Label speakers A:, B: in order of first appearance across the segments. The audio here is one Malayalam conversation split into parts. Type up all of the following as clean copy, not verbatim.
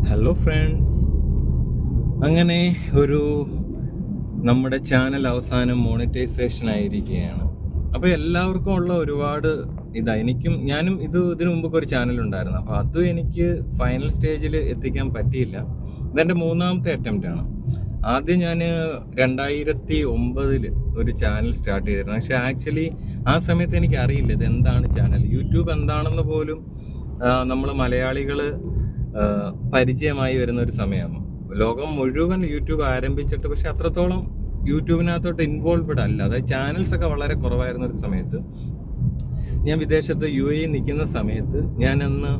A: ഹലോ ഫ്രണ്ട്സ്, അങ്ങനെ ഒരു നമ്മുടെ ചാനൽ അവസാനം മോണിറ്റൈസേഷൻ ആയിരിക്കുകയാണ്. അപ്പോൾ എല്ലാവർക്കും ഉള്ള ഒരുപാട് ഞാനും ഇതിനു മുമ്പൊക്കെ ഒരു ചാനൽ ഉണ്ടായിരുന്നു. അപ്പോൾ അതും എനിക്ക് ഫൈനൽ സ്റ്റേജിൽ എത്തിക്കാൻ പറ്റിയില്ല. ഇതെൻ്റെ മൂന്നാമത്തെ അറ്റംപ്റ്റാണ്. ആദ്യം ഞാൻ 2009 ഒരു ചാനൽ സ്റ്റാർട്ട് ചെയ്തിരുന്നു. പക്ഷേ ആക്ച്വലി ആ സമയത്ത് എനിക്ക് അറിയില്ല ഇത് എന്താണ് ചാനൽ, യൂട്യൂബ് എന്താണെന്ന് പോലും നമ്മൾ മലയാളികൾ പരിചയമായി വരുന്ന ഒരു സമയമാണ്. ലോകം മുഴുവൻ യൂട്യൂബ് ആരംഭിച്ചിട്ട് പക്ഷെ അത്രത്തോളം യൂട്യൂബിനകത്തോട്ട് ഇൻവോൾവ്ഡ് അല്ല. അതായത് ചാനൽസ് ഒക്കെ വളരെ കുറവായിരുന്ന ഒരു സമയത്ത് ഞാൻ വിദേശത്ത് UAE നിൽക്കുന്ന സമയത്ത് ഞാൻ അന്ന്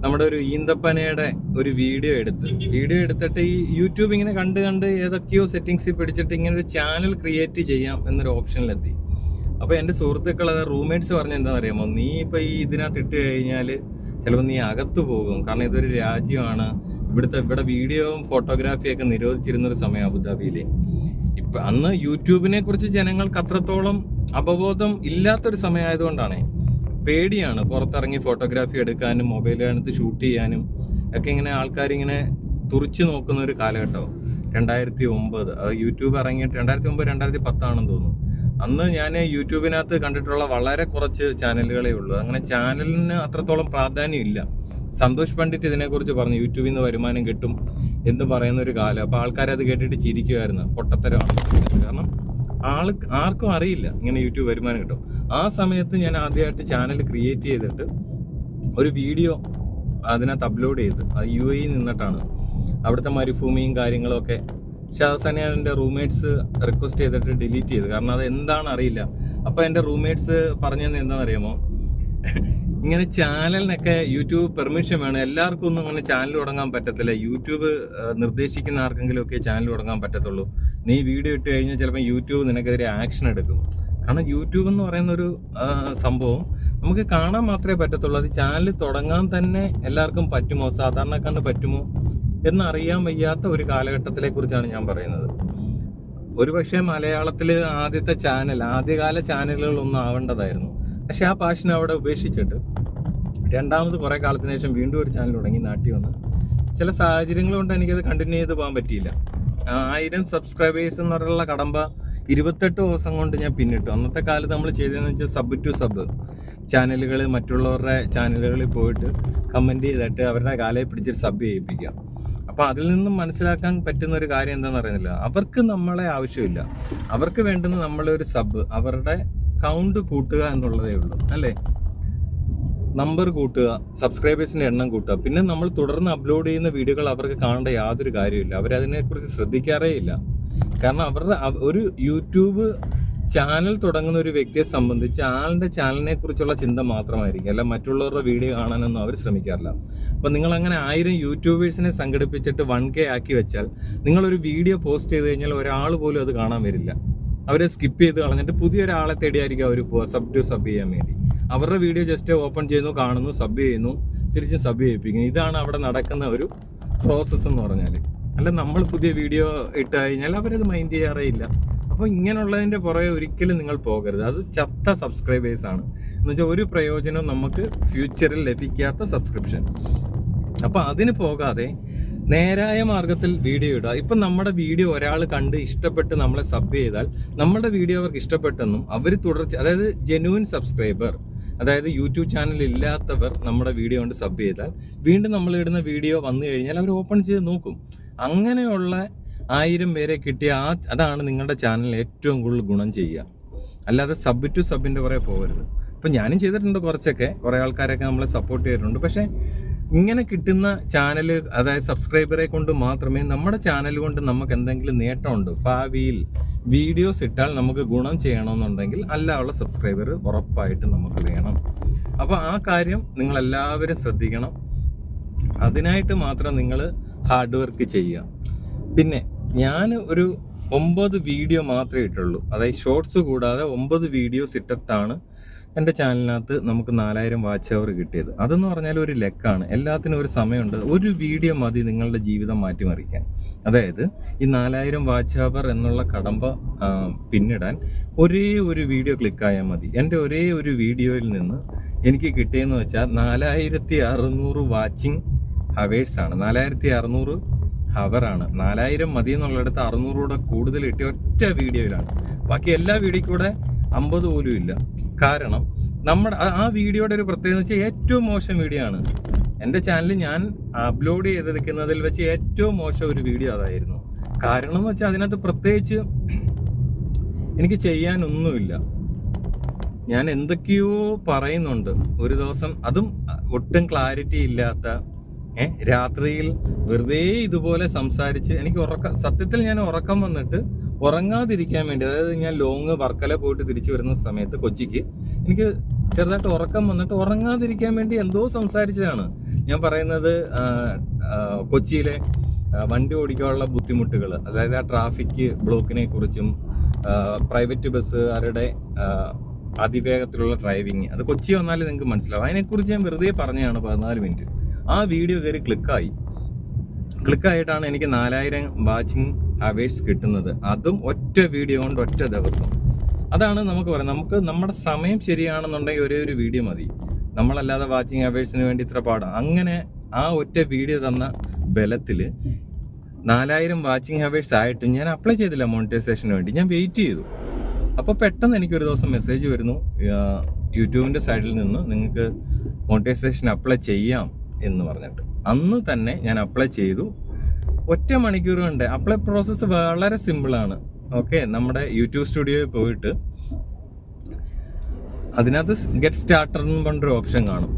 A: നമ്മുടെ ഒരു ഈന്തപ്പനയുടെ ഒരു വീഡിയോ എടുത്തിട്ട് ഈ യൂട്യൂബ് ഇങ്ങനെ കണ്ട് ഏതൊക്കെയോ സെറ്റിങ്സിൽ പിടിച്ചിട്ട് ഇങ്ങനെ ഒരു ചാനൽ ക്രിയേറ്റ് ചെയ്യാം എന്നൊരു ഓപ്ഷനിലെത്തി. അപ്പോൾ എൻ്റെ സുഹൃത്തുക്കൾ, അതായത് റൂംമേറ്റ്സ് പറഞ്ഞ എന്താണെന്ന് അറിയാമോ, നീ ഇപ്പോൾ ഈ ഇതിനകത്ത് ഇട്ട് കഴിഞ്ഞാൽ ചിലപ്പോൾ നീ അകത്ത് പോകും, കാരണം ഇതൊരു രാജ്യമാണ്, ഇവിടെ വീഡിയോയും ഫോട്ടോഗ്രാഫിയൊക്കെ നിരോധിച്ചിരുന്നൊരു സമയം അബുദാബിയിൽ. ഇപ്പം അന്ന് യൂട്യൂബിനെ കുറിച്ച് ജനങ്ങൾക്ക് അത്രത്തോളം അവബോധം ഇല്ലാത്തൊരു സമയമായതുകൊണ്ടാണ് പേടിയാണ് പുറത്തിറങ്ങി ഫോട്ടോഗ്രാഫി എടുക്കാനും മൊബൈലിനകത്ത് ഷൂട്ട് ചെയ്യാനും ഒക്കെ. ഇങ്ങനെ ആൾക്കാരിങ്ങനെ തുറിച്ചു നോക്കുന്ന ഒരു കാലഘട്ടം 2009. യൂട്യൂബ് ഇറങ്ങിയിട്ട് 2009 2010 ആണെന്ന് തോന്നുന്നു. അന്ന് ഞാൻ യൂട്യൂബിനകത്ത് കണ്ടിട്ടുള്ള വളരെ കുറച്ച് ചാനലുകളേ ഉള്ളൂ. അങ്ങനെ ചാനലിന് അത്രത്തോളം പ്രാധാന്യം ഇല്ല. സന്തോഷ് പണ്ഡിറ്റ് ഇതിനെക്കുറിച്ച് പറഞ്ഞു, യൂട്യൂബിൽ നിന്ന് വരുമാനം കിട്ടും എന്ന് പറയുന്ന ഒരു കാലം. അപ്പോൾ ആൾക്കാരത് കേട്ടിട്ട് ചിരിക്കുമായിരുന്നു, പൊട്ടത്തരമാണ്. കാരണം ആർക്കും അറിയില്ല ഇങ്ങനെ യൂട്യൂബ് വരുമാനം കിട്ടും. ആ സമയത്ത് ഞാൻ ആദ്യമായിട്ട് ചാനൽ ക്രിയേറ്റ് ചെയ്തിട്ട് ഒരു വീഡിയോ അതിനകത്ത് അപ്ലോഡ് ചെയ്ത്, അത് UAE നിന്നിട്ടാണ്, അവിടുത്തെ മരുഭൂമിയും കാര്യങ്ങളൊക്കെ. പക്ഷെ അവസാനം ഞാൻ എൻ്റെ റൂംമേറ്റ്സ് റിക്വസ്റ്റ് ചെയ്തിട്ട് ഡിലീറ്റ് ചെയ്തു, കാരണം അത് എന്താണ് അറിയില്ല. അപ്പോൾ എൻ്റെ റൂംമേറ്റ്സ് പറഞ്ഞതെന്ന് എന്താണെന്ന് അറിയാമോ, ഇങ്ങനെ ചാനലിനൊക്കെ യൂട്യൂബ് പെർമിഷൻ വേണം, എല്ലാവർക്കും ഒന്നും അങ്ങനെ ചാനൽ തുടങ്ങാൻ പറ്റത്തില്ല, യൂട്യൂബ് നിർദ്ദേശിക്കുന്ന ആർക്കെങ്കിലും ഒക്കെ ചാനൽ തുടങ്ങാൻ പറ്റത്തുള്ളൂ, നീ വീഡിയോ ഇട്ട് കഴിഞ്ഞാൽ ചിലപ്പോൾ യൂട്യൂബ് നിനക്കെതിരെ ആക്ഷൻ എടുക്കും. കാരണം യൂട്യൂബ് എന്ന് പറയുന്നൊരു സംഭവം നമുക്ക് കാണാൻ മാത്രമേ പറ്റത്തുള്ളൂ, അത് ചാനൽ തുടങ്ങാൻ തന്നെ എല്ലാവർക്കും പറ്റുമോ, സാധാരണക്കാരന് പറ്റുമോ എന്നറിയാൻ വയ്യാത്ത ഒരു കാലഘട്ടത്തിലെ കുറിച്ചാണ് ഞാൻ പറയുന്നത്. ഒരുപക്ഷെ മലയാളത്തിൽ ആദ്യകാല ചാനലുകളൊന്നും ആവേണ്ടതായിരുന്നു. പക്ഷെ ആ പാഷൻ അവിടെ ഉപേക്ഷിച്ചിട്ട് രണ്ടാമത് കുറേ കാലത്തിന് ശേഷം വീണ്ടും ഒരു ചാനൽ തുടങ്ങി, നാട്ടിൽ വന്ന്. ചില സാഹചര്യങ്ങൾ കൊണ്ട് എനിക്കത് കണ്ടിന്യൂ ചെയ്ത് പോകാൻ പറ്റിയില്ല. 1000 സബ്സ്ക്രൈബേഴ്സ് എന്ന് പറഞ്ഞുള്ള കടമ്പ 28 ദിവസം കൊണ്ട് ഞാൻ പിന്നിട്ടു. അന്നത്തെ കാലത്ത് നമ്മൾ ചെയ്തതെന്ന് വെച്ചാൽ സബ് ടു സബ് ചാനലുകൾ, മറ്റുള്ളവരുടെ ചാനലുകളിൽ പോയിട്ട് കമൻറ്റ് ചെയ്തിട്ട് അവരുടെ കാലയെ പിടിച്ചിട്ട് സബ് ചെയ്യിപ്പിക്കാം. അപ്പോൾ അതിൽ നിന്നും മനസ്സിലാക്കാൻ പറ്റുന്ന ഒരു കാര്യം എന്താണെന്ന് അറിയുന്നില്ല, അവർക്ക് നമ്മളെ ആവശ്യമില്ല, അവർക്ക് വേണ്ടുന്ന നമ്മളൊരു സബ്, അവരുടെ കൗണ്ട് കൂട്ടുക എന്നുള്ളതേ ഉള്ളൂ, അല്ലേ? നമ്പർ കൂട്ടുക, സബ്സ്ക്രൈബേഴ്സിൻ്റെ എണ്ണം കൂട്ടുക. പിന്നെ നമ്മൾ തുടർന്ന് അപ്ലോഡ് ചെയ്യുന്ന വീഡിയോകൾ അവർക്ക് കാണേണ്ട യാതൊരു കാര്യമില്ല, അവരതിനെക്കുറിച്ച് ശ്രദ്ധിക്കാറേ ഇല്ല. കാരണം ഒരു യൂട്യൂബ് ചാനൽ തുടങ്ങുന്ന ഒരു വ്യക്തിയെ സംബന്ധിച്ച് ആളുടെ ചാനലിനെ കുറിച്ചുള്ള ചിന്ത മാത്രമായിരിക്കും, അല്ല മറ്റുള്ളവരുടെ വീഡിയോ കാണാനൊന്നും അവർ ശ്രമിക്കാറില്ല. അപ്പം നിങ്ങളങ്ങനെ 1000 യൂട്യൂബേഴ്സിനെ സംഘടിപ്പിച്ചിട്ട് 1K ആക്കി വെച്ചാൽ നിങ്ങളൊരു വീഡിയോ പോസ്റ്റ് ചെയ്ത് കഴിഞ്ഞാൽ ഒരാൾ പോലും അത് കാണാൻ വരില്ല. അവരെ സ്കിപ്പ് ചെയ്ത് കളഞ്ഞിട്ട് പുതിയൊരാളെ തേടിയായിരിക്കും അവർ പോവുക സബ് ചെയ്യാൻ വേണ്ടി. അവരുടെ വീഡിയോ ജസ്റ്റ് ഓപ്പൺ ചെയ്യുന്നു, കാണുന്നു, സബ് ചെയ്യുന്നു, തിരിച്ച് സബ് ചെയ്യിപ്പിക്കുന്നു. ഇതാണ് അവിടെ നടക്കുന്ന ഒരു പ്രോസസ്സ് എന്ന് പറഞ്ഞാൽ. അല്ല നമ്മൾ പുതിയ വീഡിയോ ഇട്ട് കഴിഞ്ഞാൽ അവരത് മൈൻഡ് ചെയ്യാറേ ഇല്ല. അപ്പോൾ ഇങ്ങനെയുള്ളതിൻ്റെ പുറകെ ഒരിക്കലും നിങ്ങൾ പോകരുത്. അത് ചത്ത സബ്സ്ക്രൈബേഴ്സാണ്. എന്നുവെച്ചാൽ ഒരു പ്രയോജനവും നമുക്ക് ഫ്യൂച്ചറിൽ ലഭിക്കാത്ത സബ്സ്ക്രിപ്ഷൻ. അപ്പോൾ അതിന് പോകാതെ നേരായ മാർഗത്തിൽ വീഡിയോ ഇടുക. ഇപ്പം നമ്മുടെ വീഡിയോ ഒരാൾ കണ്ട് ഇഷ്ടപ്പെട്ട് നമ്മളെ സബ് ചെയ്താൽ നമ്മുടെ വീഡിയോ അവർക്ക് ഇഷ്ടപ്പെട്ടെന്നും അവർ അതായത് ജെന്യുവൻ സബ്സ്ക്രൈബർ, അതായത് യൂട്യൂബ് ചാനൽ ഇല്ലാത്തവർ നമ്മുടെ വീഡിയോ കൊണ്ട് സബ് ചെയ്താൽ വീണ്ടും നമ്മൾ ഇടുന്ന വീഡിയോ വന്നു കഴിഞ്ഞാൽ അവർ ഓപ്പൺ ചെയ്ത് നോക്കും. അങ്ങനെയുള്ള 1000 പേരെ കിട്ടിയ അതാണ് നിങ്ങളുടെ ചാനലിൽ ഏറ്റവും കൂടുതൽ ഗുണം ചെയ്യുക. അല്ലാതെ സബ് ടു സബിൻ്റെ കുറേ പോകരുത്. ഇപ്പം ഞാനും ചെയ്തിട്ടുണ്ട്, കുറേ ആൾക്കാരൊക്കെ നമ്മളെ സപ്പോർട്ട് ചെയ്തിട്ടുണ്ട്. പക്ഷേ ഇങ്ങനെ കിട്ടുന്ന ചാനൽ, അതായത് സബ്സ്ക്രൈബറെ കൊണ്ട് മാത്രമേ നമ്മുടെ ചാനൽ കൊണ്ട് നമുക്ക് എന്തെങ്കിലും നേട്ടമുണ്ട്. ഭാവിയിൽ വീഡിയോസ് ഇട്ടാൽ നമുക്ക് ഗുണം ചെയ്യണമെന്നുണ്ടെങ്കിൽ അല്ലാതെ സബ്സ്ക്രൈബർ ഉറപ്പായിട്ട് നമുക്ക് വേണം. അപ്പോൾ ആ കാര്യം നിങ്ങളെല്ലാവരും ശ്രദ്ധിക്കണം. അതിനായിട്ട് മാത്രം നിങ്ങൾ ഹാർഡ് വർക്ക് ചെയ്യുക. പിന്നെ ഞാൻ ഒരു 9 വീഡിയോ മാത്രമേ ഇട്ടുള്ളൂ, അതായത് ഷോർട്സ് കൂടാതെ 9 വീഡിയോസ് ഇട്ടിട്ടാണ് എൻ്റെ ചാനലിനകത്ത് നമുക്ക് 4000 വാച്ച് അവർ കിട്ടിയത്. അതെന്ന് പറഞ്ഞാൽ ഒരു ലക്കാണ്. എല്ലാത്തിനും ഒരു സമയമുണ്ട്. ഒരു വീഡിയോ മതി നിങ്ങളുടെ ജീവിതം മാറ്റിമറിക്കാൻ. അതായത് ഈ 4000 വാച്ച് അവർ എന്നുള്ള കടമ്പ പിന്നിടാൻ ഒരേ ഒരു വീഡിയോ ക്ലിക്കായാൽ മതി. എൻ്റെ ഒരേ ഒരു വീഡിയോയിൽ നിന്ന് എനിക്ക് കിട്ടിയെന്ന് വെച്ചാൽ 4600 വാച്ചിങ് ഹവേഴ്സാണ്. 4600 ഹവറാണ്. 4000 മതി എന്നുള്ളിടത്ത് 600 കൂടെ കൂടുതൽ കിട്ടിയ ഒറ്റ വീഡിയോയിലാണ്. ബാക്കി എല്ലാ വീഡിയോയ്ക്ക് കൂടെ 50 പോലും ഇല്ല. കാരണം നമ്മുടെ ആ വീഡിയോയുടെ ഒരു പ്രത്യേകത വെച്ചാൽ ഏറ്റവും മോശം വീഡിയോ ആണ്. എൻ്റെ ചാനലിൽ ഞാൻ അപ്ലോഡ് ചെയ്തിരിക്കുന്നതിൽ വെച്ച് ഏറ്റവും മോശം ഒരു വീഡിയോ അതായിരുന്നു. കാരണം എന്ന് വെച്ചാൽ അതിനകത്ത് പ്രത്യേകിച്ച് എനിക്ക് ചെയ്യാനൊന്നുമില്ല. ഞാൻ എന്തൊക്കെയോ പറയുന്നുണ്ട് ഒരു ദിവസം, അതും ഒട്ടും ക്ലാരിറ്റി ഇല്ലാത്ത, രാത്രിയിൽ വെറുതെ ഇതുപോലെ സംസാരിച്ച് എനിക്ക് സത്യത്തിൽ ഞാൻ ഉറക്കം വന്നിട്ട് ഉറങ്ങാതിരിക്കാൻ വേണ്ടി, അതായത് ഞാൻ ലോങ് വർക്കല പോയിട്ട് തിരിച്ചു വരുന്ന സമയത്ത് കൊച്ചിക്ക് എനിക്ക് ചെറുതായിട്ട് ഉറക്കം വന്നിട്ട് ഉറങ്ങാതിരിക്കാൻ വേണ്ടി എന്തോ സംസാരിച്ചതാണ്. ഞാൻ പറയുന്നത് കൊച്ചിയിലെ വണ്ടി ഓടിക്കാനുള്ള ബുദ്ധിമുട്ടുകൾ, അതായത് ആ ട്രാഫിക് ബ്ലോക്കിനെ കുറിച്ചും പ്രൈവറ്റ് ബസ്സുകാരുടെ അതിവേഗത്തിലുള്ള ഡ്രൈവിങ്, അത് കൊച്ചി വന്നാലും നിങ്ങൾക്ക് മനസ്സിലാവും. അതിനെക്കുറിച്ച് ഞാൻ വെറുതെ പറഞ്ഞതാണ് 14 മിനിറ്റ്. ആ വീഡിയോ കയറി ക്ലിക്കായിട്ടാണ് എനിക്ക് 4000 വാച്ചിങ് അവേഴ്സ് കിട്ടുന്നത്. അതും ഒറ്റ വീഡിയോ കൊണ്ട് ഒറ്റ ദിവസം. അതാണ് നമുക്ക് പറയാം, നമുക്ക് നമ്മുടെ സമയം ശരിയാണെന്നുണ്ടെങ്കിൽ ഒരേ ഒരു വീഡിയോ മതി. നമ്മളല്ലാതെ വാച്ചിങ് അവേഴ്സിന് വേണ്ടി ഇത്ര പാടാം. അങ്ങനെ ആ ഒറ്റ വീഡിയോ തന്ന ബലത്തിൽ 4000 വാച്ചിങ് അവേഴ്സ് ആയിട്ടും ഞാൻ അപ്ലൈ ചെയ്തില്ല മോണിറ്റൈസേഷന് വേണ്ടി. ഞാൻ വെയിറ്റ് ചെയ്തു. അപ്പോൾ പെട്ടെന്ന് എനിക്കൊരു ദിവസം മെസ്സേജ് വരുന്നു യൂട്യൂബിൻ്റെ സൈഡിൽ നിന്ന്, നിങ്ങൾക്ക് മോണിറ്റൈസേഷൻ അപ്ലൈ ചെയ്യാം എന്ന് പറഞ്ഞിട്ട്. അന്ന് തന്നെ ഞാൻ അപ്ലൈ ചെയ്തു. ഒറ്റ മണിക്കൂർ കൊണ്ട് അപ്ലൈ പ്രോസസ്സ് വളരെ സിമ്പിളാണ്. ഓക്കെ, നമ്മുടെ യൂട്യൂബ് സ്റ്റുഡിയോയിൽ പോയിട്ട് അതിനകത്ത് ഗെറ്റ് സ്റ്റാർട്ടർ എന്ന് പറഞ്ഞൊരു ഓപ്ഷൻ കാണും.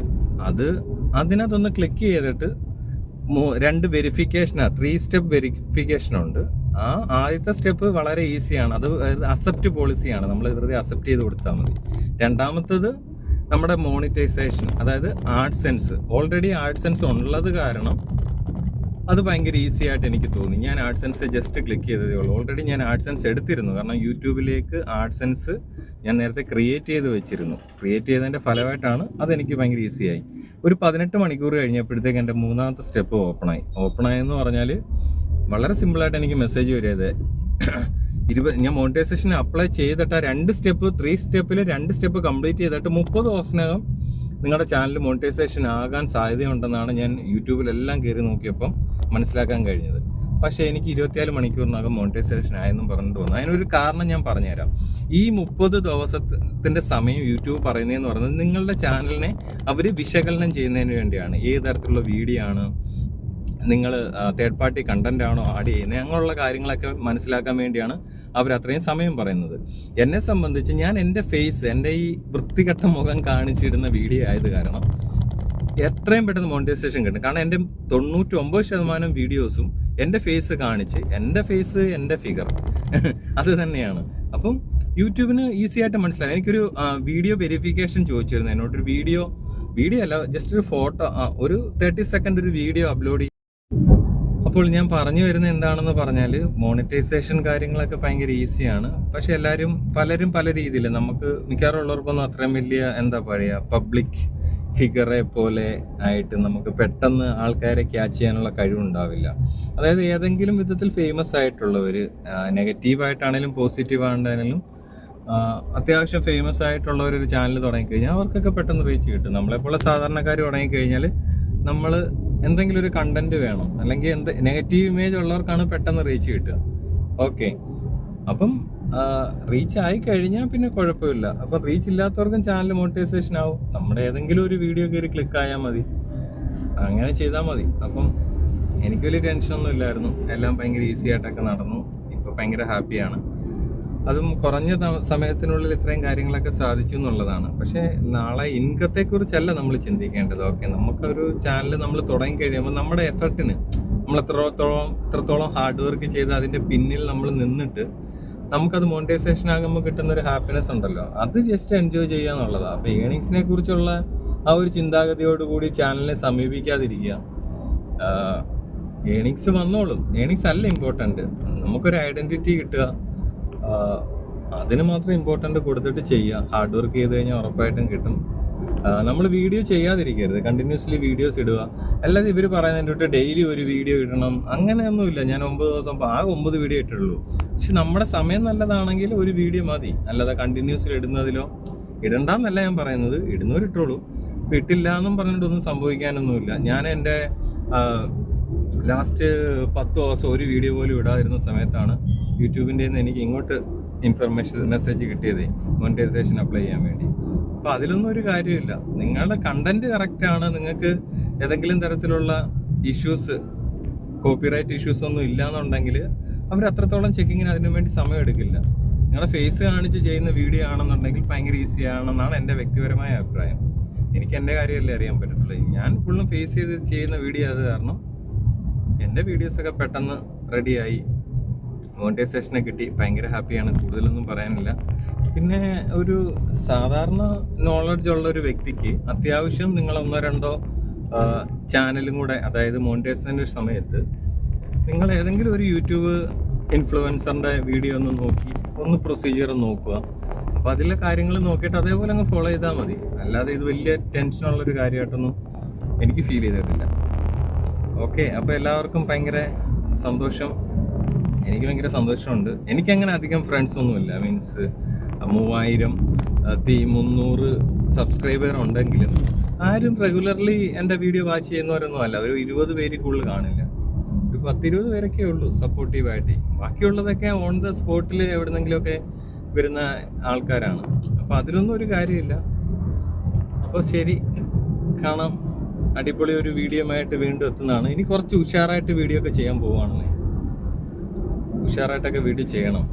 A: അതിനകത്തൊന്ന് ക്ലിക്ക് ചെയ്തിട്ട് 2 വെരിഫിക്കേഷനാണ്, 3 സ്റ്റെപ്പ് വെരിഫിക്കേഷനുണ്ട്. ആ ആദ്യത്തെ സ്റ്റെപ്പ് വളരെ ഈസിയാണ്. അത് അക്സെപ്റ്റ് പോളിസിയാണ്, നമ്മൾ വെറുതെ അക്സെപ്റ്റ് ചെയ്ത് കൊടുത്താൽ മതി. രണ്ടാമത്തത് നമ്മുടെ മോണിറ്റൈസേഷൻ, അതായത് ആഡ്സെൻസ്. ഓൾറെഡി ആഡ്സെൻസ് ഉള്ളത് കാരണം അത് ഭയങ്കര ഈസി ആയിട്ട് എനിക്ക് തോന്നി. ഞാൻ ആഡ്സെൻസ് ജസ്റ്റ് ക്ലിക്ക് ചെയ്തതേ ഉള്ളൂ. ഓൾറെഡി ഞാൻ ആഡ്സെൻസ് എടുത്തിരുന്നു, കാരണം യൂട്യൂബിലേക്ക് ആഡ്സെൻസ് ഞാൻ നേരത്തെ ക്രിയേറ്റ് ചെയ്ത് വെച്ചിരുന്നു. ക്രിയേറ്റ് ചെയ്തതിൻ്റെ ഫലമായിട്ടാണ് അതെനിക്ക് ഭയങ്കര ഈസിയായി. ഒരു 18 മണിക്കൂർ കഴിഞ്ഞപ്പോഴത്തേക്ക് എൻ്റെ 3ാമത്തെ സ്റ്റെപ്പ് ഓപ്പണായെന്ന് പറഞ്ഞാൽ വളരെ സിമ്പിളായിട്ട് എനിക്ക് മെസ്സേജ് വരിയത്, ഞാൻ മോണിറ്റൈസേഷൻ അപ്ലൈ ചെയ്തിട്ട് 3 സ്റ്റെപ്പിൽ 2 സ്റ്റെപ്പ് കംപ്ലീറ്റ് ചെയ്തിട്ട് 30 ദിവസത്തിനകം നിങ്ങളുടെ ചാനൽ മോണിറ്റൈസേഷൻ ആകാൻ സാധ്യതയുണ്ടെന്നാണ് ഞാൻ യൂട്യൂബിലെല്ലാം കയറി നോക്കിയപ്പം മനസ്സിലാക്കാൻ കഴിഞ്ഞത്. പക്ഷേ എനിക്ക് 24 മണിക്കൂറിനകം മോണിറ്റൈസേഷൻ ആയെന്നും പറഞ്ഞിട്ട് വന്നു. അതിനൊരു കാരണം ഞാൻ പറഞ്ഞുതരാം. ഈ 30 ദിവസത്തിൻ്റെ സമയം യൂട്യൂബ് പറയുന്നതെന്ന് പറയുന്നത് നിങ്ങളുടെ ചാനലിനെ അവർ വിശകലനം ചെയ്യുന്നതിന് വേണ്ടിയാണ്. ഏത് തരത്തിലുള്ള വീഡിയോ ആണ്, നിങ്ങൾ തേർഡ് പാർട്ടി കണ്ടന്റ് ആണോ ആഡ് ചെയ്യുന്നത്, അങ്ങനെയുള്ള കാര്യങ്ങളൊക്കെ മനസ്സിലാക്കാൻ വേണ്ടിയാണ് അവർ അത്രയും സമയം പറയുന്നത്. എന്നെ സംബന്ധിച്ച് ഞാൻ എൻ്റെ ഫേസ്, എൻ്റെ ഈ വൃത്തികെട്ട മുഖം കാണിച്ചിടുന്ന വീഡിയോ ആയത് കാരണം എത്രയും പെട്ടെന്ന് മോണിറ്റൈസേഷൻ കിട്ടും. കാരണം എൻ്റെ 99% വീഡിയോസും എൻ്റെ ഫേസ് കാണിച്ച്, എൻ്റെ ഫിഗർ അത് തന്നെയാണ്. അപ്പം യൂട്യൂബിന് ഈസി ആയിട്ട് മനസ്സിലായി. എനിക്കൊരു വീഡിയോ വെരിഫിക്കേഷൻ ചോദിച്ചിരുന്നു എന്നോടൊരു വീഡിയോ അല്ല, ജസ്റ്റ് ഒരു ഫോട്ടോ, ഒരു 30 സെക്കൻഡ് ഒരു വീഡിയോ അപ്ലോഡ് ചെയ്യും. അപ്പോൾ ഞാൻ പറഞ്ഞു വരുന്നത് എന്താണെന്ന് പറഞ്ഞാൽ, മോണിറ്റൈസേഷൻ കാര്യങ്ങളൊക്കെ ഭയങ്കര ഈസിയാണ്. പക്ഷെ പലരും പല രീതിയിൽ, നമുക്ക് മിക്കവാറുള്ളവർക്കൊന്നും അത്രയും വലിയ പബ്ലിക് ഫിഗറെ പോലെ ആയിട്ട് നമുക്ക് പെട്ടെന്ന് ആൾക്കാരെ ക്യാച്ച് ചെയ്യാനുള്ള കഴിവുണ്ടാവില്ല. അതായത് ഏതെങ്കിലും വിധത്തിൽ ഫേമസ് ആയിട്ടുള്ളവർ, നെഗറ്റീവായിട്ടാണെങ്കിലും പോസിറ്റീവായിട്ടാണെങ്കിലും അത്യാവശ്യം ഫേമസ് ആയിട്ടുള്ളവരൊരു ചാനൽ തുടങ്ങിക്കഴിഞ്ഞാൽ അവർക്കൊക്കെ പെട്ടെന്ന് റീച്ച് കിട്ടും. നമ്മളെപ്പോലെ സാധാരണക്കാർ തുടങ്ങിക്കഴിഞ്ഞാൽ നമ്മൾ എന്തെങ്കിലും ഒരു കണ്ടന്റ് വേണം, അല്ലെങ്കിൽ നെഗറ്റീവ് ഇമേജ് ഉള്ളവർക്കാണ് പെട്ടെന്ന് റീച്ച് കിട്ടുക. ഓക്കെ, അപ്പം റീച്ച് ആയി കഴിഞ്ഞാൽ പിന്നെ കുഴപ്പമില്ല. അപ്പം റീച്ച് ഇല്ലാത്തവർക്കും ചാനൽ മോണിറ്റൈസേഷൻ ആവും. നമ്മുടെ ഏതെങ്കിലും ഒരു വീഡിയോ കയറി ക്ലിക്ക് ആയാൽ മതി, അങ്ങനെ ചെയ്താൽ മതി. അപ്പം എനിക്ക് വലിയ ടെൻഷനൊന്നും ഇല്ലായിരുന്നു, എല്ലാം ഭയങ്കര ഈസി ആയിട്ടൊക്കെ നടന്നു. ഇപ്പോൾ ഭയങ്കര ഹാപ്പിയാണ്. അതും കുറഞ്ഞ സമയത്തിനുള്ളിൽ ഇത്രയും കാര്യങ്ങളൊക്കെ സാധിച്ചു എന്നുള്ളതാണ്. പക്ഷേ നാളെ ഇൻകത്തെക്കുറിച്ചല്ല നമ്മൾ ചിന്തിക്കേണ്ടത്. ഓക്കെ, നമുക്കൊരു ചാനൽ നമ്മൾ തുടങ്ങി കഴിയുമ്പോൾ നമ്മുടെ എഫർട്ടിന് നമ്മൾ എത്രത്തോളം ഹാർഡ് വർക്ക് ചെയ്ത് അതിൻ്റെ പിന്നിൽ നമ്മൾ നിന്നിട്ട് നമുക്കത് മോണിറ്റൈസേഷൻ ആകുമ്പോൾ കിട്ടുന്നൊരു ഹാപ്പിനെസ് ഉണ്ടല്ലോ, അത് ജസ്റ്റ് എൻജോയ് ചെയ്യുക എന്നുള്ളതാണ്. അപ്പോൾ ഏണിങ്സിനെ കുറിച്ചുള്ള ആ ഒരു ചിന്താഗതിയോടുകൂടി ചാനലിനെ സമീപിക്കാതിരിക്കുക. ഏണിങ്സ് വന്നോളും, ഏണിങ്സ് അല്ല ഇമ്പോർട്ടൻറ്റ്, നമുക്കൊരു ഐഡൻറ്റിറ്റി കിട്ടുക, അതിന് മാത്രം ഇമ്പോർട്ടൻ്റ് കൊടുത്തിട്ട് ചെയ്യുക. ഹാർഡ് വർക്ക് ചെയ്ത് കഴിഞ്ഞാൽ ഉറപ്പായിട്ടും കിട്ടും. നമ്മൾ വീഡിയോ ചെയ്യാതിരിക്കരുത്, കണ്ടിന്യൂസ്ലി വീഡിയോസ് ഇടുക. അല്ലാതെ ഇവർ പറയുന്നതിൻ്റെ ഡെയിലി ഒരു വീഡിയോ ഇടണം അങ്ങനെയൊന്നുമില്ല. ഞാൻ 9 ദിവസം ആ 9 വീഡിയോ ഇട്ടുള്ളൂ. പക്ഷെ നമ്മുടെ സമയം നല്ലതാണെങ്കിൽ ഒരു വീഡിയോ മതി. അല്ലാതെ കണ്ടിന്യൂസ്ലി ഇടുന്നതിലോ, ഇടണ്ടെന്നല്ല ഞാൻ പറയുന്നത്, ഇടുന്നവരിട്ടുള്ളൂ. ഇട്ടില്ല എന്നും പറഞ്ഞിട്ടൊന്നും സംഭവിക്കാനൊന്നുമില്ല. ഞാൻ എൻ്റെ ലാസ്റ്റ് 10 ദിവസം ഒരു വീഡിയോ പോലും ഇടാതിരുന്ന സമയത്താണ് യൂട്യൂബിൻ്റെ നിന്ന് എനിക്ക് ഇങ്ങോട്ട് മെസ്സേജ് കിട്ടിയത് മോണിറ്റൈസേഷൻ അപ്ലൈ ചെയ്യാൻ വേണ്ടി. അപ്പോൾ അതിലൊന്നും ഒരു കാര്യമില്ല. നിങ്ങളുടെ കണ്ടന്റ് കറക്റ്റാണ്, നിങ്ങൾക്ക് ഏതെങ്കിലും തരത്തിലുള്ള ഇഷ്യൂസ്, കോപ്പിറൈറ്റ് ഇഷ്യൂസ് ഒന്നും ഇല്ല എന്നുണ്ടെങ്കിൽ അവർ അത്രത്തോളം ചെക്കിങ്ങിന് അതിനു വേണ്ടി സമയം എടുക്കില്ല. നിങ്ങളുടെ ഫേസ് കാണിച്ച് ചെയ്യുന്ന വീഡിയോ ആണെന്നുണ്ടെങ്കിൽ ഭയങ്കര ഈസി ആണെന്നാണ് എൻ്റെ വ്യക്തിപരമായ അഭിപ്രായം. എനിക്ക് എൻ്റെ കാര്യമല്ലേ അറിയാൻ പറ്റത്തുള്ളൂ. ഞാൻ ഫുള്ളും ഫേസ് ചെയ്ത് ചെയ്യുന്ന വീഡിയോ അത് കാരണം എൻ്റെ വീഡിയോസൊക്കെ പെട്ടെന്ന് റെഡിയായി, മോണിറ്റൈസേഷനെ കിട്ടി. ഭയങ്കര ഹാപ്പിയാണ്, കൂടുതലൊന്നും പറയാനില്ല. പിന്നെ ഒരു സാധാരണ നോളജ് ഉള്ള ഒരു വ്യക്തിക്ക് അത്യാവശ്യം നിങ്ങൾ 1-2 ചാനലും കൂടെ, അതായത് മോണിറ്റൈസേഷൻ്റെ സമയത്ത് നിങ്ങൾ ഏതെങ്കിലും ഒരു യൂട്യൂബ് ഇൻഫ്ലുവൻസറിൻ്റെ വീഡിയോ ഒന്ന് നോക്കി ഒന്ന് പ്രൊസീജിയർ നോക്കുക. അപ്പോൾ അതിലെ കാര്യങ്ങൾ നോക്കിയിട്ട് അതേപോലെ അങ്ങ് ഫോളോ ചെയ്താൽ മതി. അല്ലാതെ ഇത് വലിയ ടെൻഷനുള്ളൊരു കാര്യമായിട്ടൊന്നും എനിക്ക് ഫീൽ ചെയ്തിട്ടില്ല. ഓക്കെ, അപ്പോൾ എല്ലാവർക്കും ഭയങ്കര സന്തോഷം. എനിക്ക് ഭയങ്കര സന്തോഷമുണ്ട്. എനിക്കങ്ങനെ അധികം ഫ്രണ്ട്സ് ഒന്നുമില്ല. മീൻസ് 3000 300 സബ്സ്ക്രൈബർ ഉണ്ടെങ്കിലും ആരും റെഗുലർലി എൻ്റെ വീഡിയോ വാച്ച് ചെയ്യുന്നവരൊന്നും അല്ല. ഒരു 20 പേര് കൂടുതൽ കാണില്ല. ഒരു 10-20 പേരൊക്കെ ഉള്ളൂ സപ്പോർട്ടീവായിട്ട്. ബാക്കിയുള്ളതൊക്കെ ഓൺ ദ സ്പോട്ടിൽ എവിടെന്നെങ്കിലുമൊക്കെ വരുന്ന ആൾക്കാരാണ്. അപ്പോൾ അതിലൊന്നും ഒരു കാര്യമില്ല. അപ്പോൾ ശരി, കാണാം. അടിപൊളി ഒരു വീഡിയോ ആയിട്ട് വീണ്ടും എത്തുന്നതാണ്. ഇനി കുറച്ച് ഉഷാറായിട്ട് വീഡിയോ ഒക്കെ ചെയ്യാൻ പോവുകയാണെന്നേ. ഉഷാറായിട്ടൊക്കെ വീഡിയോ ചെയ്യണം.